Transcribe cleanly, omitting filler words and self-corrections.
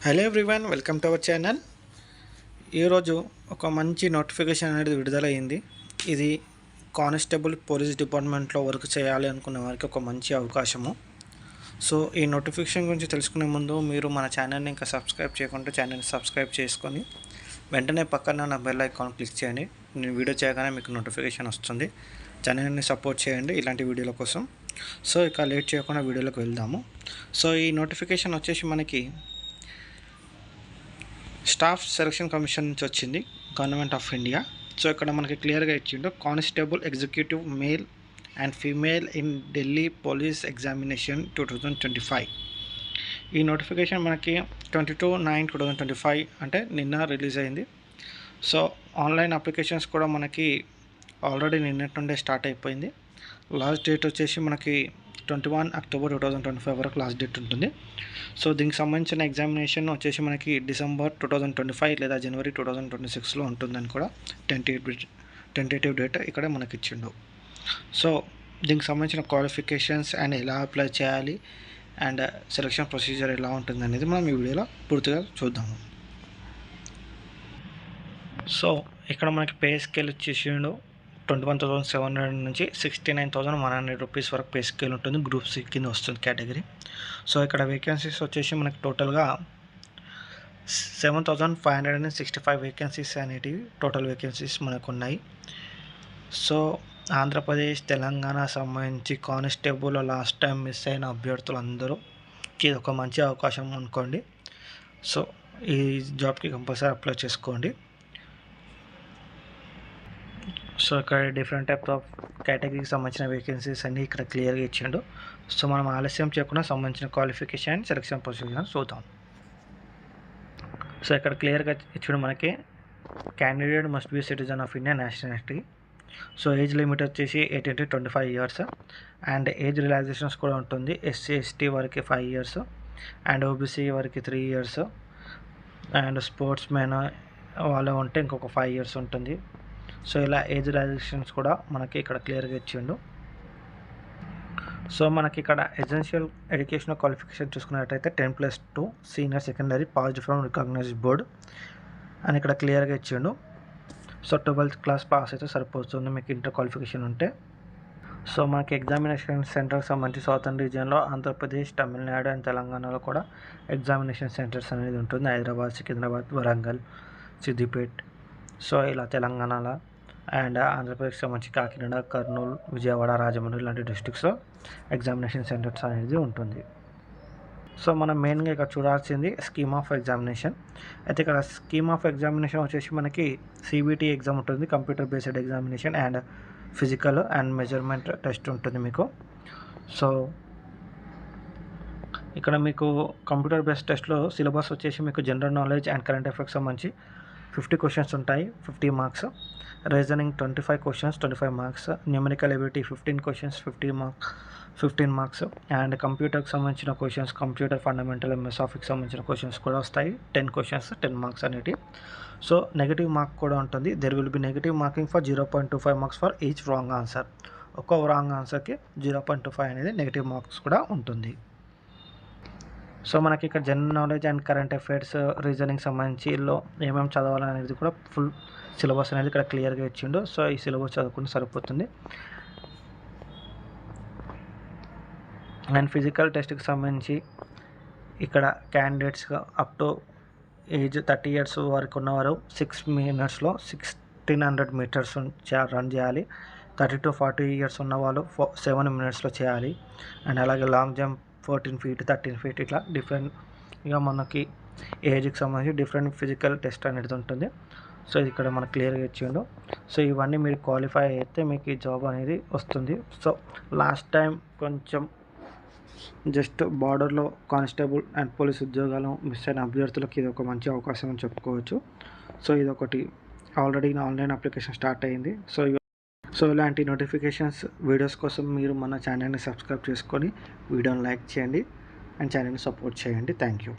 Hello everyone, welcome to our channel. ఈరోజు ఒక మంచి నోటిఫికేషన్ అనేది విడుదలయ్యింది. ఇది కానిస్టేబుల్ పోలీస్ డిపార్ట్మెంట్లో వర్క్ చేయాలి అనుకున్న వారికి ఒక మంచి అవకాశము. సో ఈ నోటిఫికేషన్ గురించి తెలుసుకునే ముందు మీరు మన ఛానల్ని ఇంకా సబ్స్క్రైబ్ చేయకుంటే ఛానల్ని సబ్స్క్రైబ్ చేసుకొని వెంటనే పక్కన నా బెల్ ఐకాన్ క్లిక్ చేయండి. నేను వీడియో చేయగానే మీకు నోటిఫికేషన్ వస్తుంది. ఛానల్ని సపోర్ట్ చేయండి ఇలాంటి వీడియోల కోసం. సో ఇక లేట్ చేయకుండా వీడియోలోకి వెళ్దాము. సో ఈ నోటిఫికేషన్ వచ్చేసి మనకి స్టాఫ్ సెలక్షన్ కమిషన్ నుంచి వచ్చింది, గవర్నమెంట్ ఆఫ్ ఇండియా. సో ఇక్కడ మనకి క్లియర్గా ఇచ్చిండు, constable executive male and female in Delhi police examination 2025. ఈ నోటిఫికేషన్ మనకి 22/9/2025 అంటే నిన్న రిలీజ్ అయింది. సో ఆన్లైన్ అప్లికేషన్స్ కూడా మనకి ఆల్రెడీ నిన్నటి నుండే స్టార్ట్ అయిపోయింది. లాస్ట్ డేట్ వచ్చేసి మనకి 21 అక్టోబర్ 2025 వరకు లాస్ట్ డేట్ ఉంటుంది. సో దీనికి సంబంధించిన ఎగ్జామినేషన్ వచ్చేసి మనకి డిసెంబర్ 2025 లేదా జనవరి 2026లో ఉంటుందని కూడా టెంటేటివ్ డేట్ ఇక్కడ మనకి ఇచ్చిండు. సో దీనికి సంబంధించిన క్వాలిఫికేషన్స్ అండ్ ఎలా అప్లై చేయాలి అండ్ సెలక్షన్ ప్రొసీజర్ ఎలా ఉంటుంది అనేది మనం ఈ వీడియోలో పూర్తిగా చూద్దాము. సో ఇక్కడ మనకి పే స్కేల్ వచ్చేసిండు 21,700 నుంచి 69,100 రూపీస్ వరకు పే స్కేల్ ఉంటుంది. గ్రూప్ సి కింద వస్తుంది కేటగిరీ. సో ఇక్కడ వేకెన్సీస్ వచ్చేసి మనకి టోటల్గా 7,565 వేకెన్సీస్ అనేటివి టోటల్ వేకెన్సీస్ మనకు ఉన్నాయి. సో ఆంధ్రప్రదేశ్, తెలంగాణ సంబంధించి కానిస్టేబుల్ లాస్ట్ టైం మిస్ అయిన అభ్యర్థులందరూకి ఇది ఒక మంచి అవకాశం అనుకోండి. సో ఈ జాబ్కి కంపల్సరీ అప్లై చేసుకోండి. సో ఇక్కడ డిఫరెంట్ టైప్స్ ఆఫ్ కేటగిరీకి సంబంధించిన వేకెన్సీస్ అన్నీ ఇక్కడ క్లియర్గా ఇచ్చిండు. సో మనం ఆలస్యం చేయకుండా సంబంధించిన క్వాలిఫికేషన్ అండ్ సెలక్షన్ ప్రొసీజర్ చూద్దాం. సో ఇక్కడ క్లియర్గా ఇచ్చిండు మనకి, candidate must be citizen of India nationality. So age limit వచ్చేసి 18 to 25 years and age relaxations కూడా ఉంటుంది. ఎస్సీ ఎస్టీ వారికి 5 years అండ్ ఓబీసీ వారికి 3 years అండ్ స్పోర్ట్స్ మ్యాన్ వాళ్ళు ఉంటే ఇంకొక 5 years ఉంటుంది. సో ఇలా ఏజ్ రిలాక్సేషన్స్ కూడా మనకి ఇక్కడ క్లియర్గా ఇచ్చిండు. సో మనకి ఇక్కడ ఎసెన్షియల్ ఎడ్యుకేషనల్ క్వాలిఫికేషన్ చూసుకున్నట్టయితే 10+2 senior secondary passed from recognised board అని ఇక్కడ క్లియర్గా ఇచ్చిండు. సో 12th క్లాస్ పాస్ అయితే సరిపోతుంది మీకు ఇంటర్ క్వాలిఫికేషన్ ఉంటే. సో మనకి ఎగ్జామినేషన్ సెంటర్కి సంబంధించి సౌతర్న్ రీజియన్లో ఆంధ్రప్రదేశ్, తమిళనాడు అండ్ తెలంగాణలో కూడా ఎగ్జామినేషన్ సెంటర్స్ అనేది ఉంటుంది. హైదరాబాద్, సికింద్రాబాద్, వరంగల్, సిద్దిపేట్. సో ఇలా తెలంగాణలో అండ్ ఆంధ్రప్రదేశ్కి సంబంధించి కాకినాడ, కర్నూలు, విజయవాడ, రాజమండ్రి ఇలాంటి డిస్ట్రిక్ట్స్లో ఎగ్జామినేషన్ సెంటర్స్ అనేది ఉంటుంది. సో మనం మెయిన్గా ఇక్కడ చూడాల్సింది స్కీమ్ ఆఫ్ ఎగ్జామినేషన్. అయితే ఇక్కడ స్కీమ్ ఆఫ్ ఎగ్జామినేషన్ వచ్చేసి మనకి సిబిటి ఎగ్జామ్ ఉంటుంది, computer based examination and physical and measurement test ఉంటుంది మీకు. సో ఇక్కడ మీకు కంప్యూటర్ బేస్డ్ టెస్ట్లో సిలబస్ వచ్చేసి మీకు general knowledge and current affairs సంబంధించి 50 క్వశ్చన్స్ ఉంటాయి, 50 marks. Reasoning 25 questions, 25 marks. Numerical ability 15 questions, 15 marks. And కంప్యూటర్కి సంబంధించిన క్వశ్చన్స్, కంప్యూటర్ ఫండమెంటల్, ఎంఎస్ ఆఫీస్కి సంబంధించిన క్వశ్చన్స్ కూడా వస్తాయి. 10 క్వశ్చన్స్, 10 మార్క్స్ అనేవి. సో నెగిటివ్ మార్క్ కూడా ఉంటుంది. There will be negative marking for 0.25 marks for each wrong answer. ఒక్కో రాంగ్ ఆన్సర్కి 0.25 అనేది నెగిటివ్ మార్క్స్ కూడా ఉంటుంది. సో మనకి ఇక్కడ general knowledge and current affairs, reasoning సంబంధించిలో ఏమేమి చదవాలనేది కూడా ఫుల్ సిలబస్ అనేది ఇక్కడ క్లియర్గా ఇచ్చిండు. సో ఈ సిలబస్ చదువుకుంటే సరిపోతుంది. అండ్ ఫిజికల్ టెస్ట్కి సంబంధించి ఇక్కడ క్యాండిడేట్స్గా అప్ టు ఏజ్ 30 years వరకు ఉన్నవారు 6 minutesలో 1600 meters రన్ చేయాలి. 30 to 40 years ఉన్నవాళ్ళు 7 minutesలో చేయాలి. అండ్ అలాగే లాంగ్ జంప్ 14 feet, 13 feet ఇట్లా డిఫరెంట్గా మనకి ఏజ్కి సంబంధించి డిఫరెంట్ ఫిజికల్ టెస్ట్ అనేది ఉంటుంది. సో ఇది ఇక్కడ మనకు క్లియర్గా ఇచ్చిండు. సో ఇవన్నీ మీరు క్వాలిఫై అయితే మీకు ఈ జాబ్ అనేది వస్తుంది. సో లాస్ట్ టైం కొంచెం జస్ట్ బార్డర్లో కానిస్టేబుల్ అండ్ పోలీస్ ఉద్యోగాలు మిస్ అయిన అభ్యర్థులకు ఇది ఒక మంచి అవకాశం అని చెప్పుకోవచ్చు. సో ఇది ఒకటి ఆల్రెడీ ఆన్లైన్ అప్లికేషన్ స్టార్ట్ అయ్యింది. సో ఇలాంటి నోటిఫికేషన్స్ వీడియోస్ కోసం మీరు మన ఛానల్ని సబ్స్క్రైబ్ చేసుకొని వీడియోని లైక్ చేయండి అండ్ ఛానల్ని సపోర్ట్ చేయండి. Thank you.